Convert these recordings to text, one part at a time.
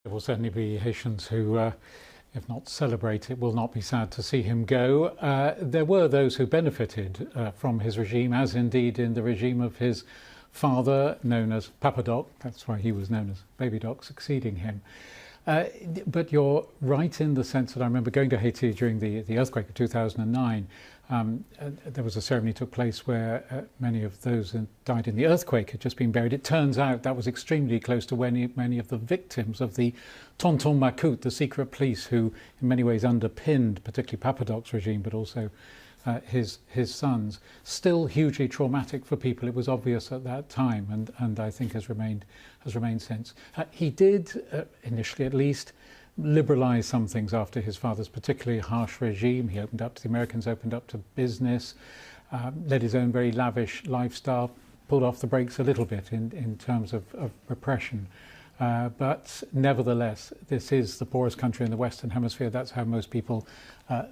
There will certainly be Haitians who, if not celebrate it, will not be sad to see him go. There were those who benefited from his regime, as indeed in the regime of his father, known as Papa Doc. That's why he was known as Baby Doc, succeeding him. But you're right in the sense that I remember going to Haiti during the earthquake of 2009. There was a ceremony took place where many of those who died in the earthquake had just been buried. It turns out that was extremely close to many of the victims of the Tonton Macoute, the secret police who in many ways underpinned particularly Papa Doc's regime, but also his sons. Still hugely traumatic for people. It was obvious at that time, and I think has remained since. He did, initially at least, liberalise some things after his father's particularly harsh regime. He opened up to the Americans, opened up to business, led his own very lavish lifestyle, pulled off the brakes a little bit in terms of repression. But nevertheless, this is the poorest country in the Western Hemisphere. That's how most people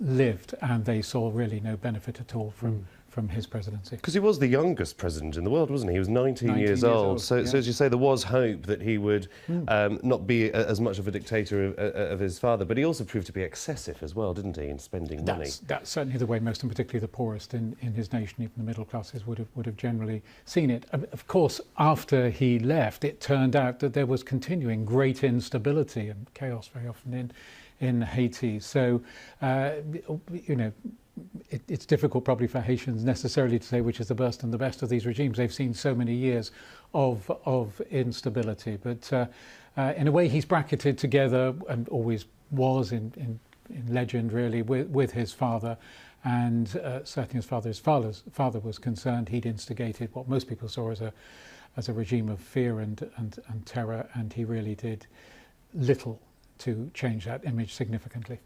lived, and they saw really no benefit at all from his presidency. Because he was the youngest president in the world, wasn't he? He was 19 years old. So, yeah. so as you say, there was hope that he would not be as much of a dictator of his father, but he also proved to be excessive as well, didn't he, in spending money? That's certainly the way most, and particularly the poorest in his nation, even the middle classes, would have generally seen it. Of course, after he left, it turned out that there was continuing great instability and chaos very often in Haiti. So, you know, it's difficult probably for Haitians necessarily to say which is the worst and the best of these regimes. They've seen so many years of instability, but in a way he's bracketed together, and always was in legend really, with his father, and certainly as far as father was concerned, he'd instigated what most people saw as a regime of fear and terror, and he really did little to change that image significantly.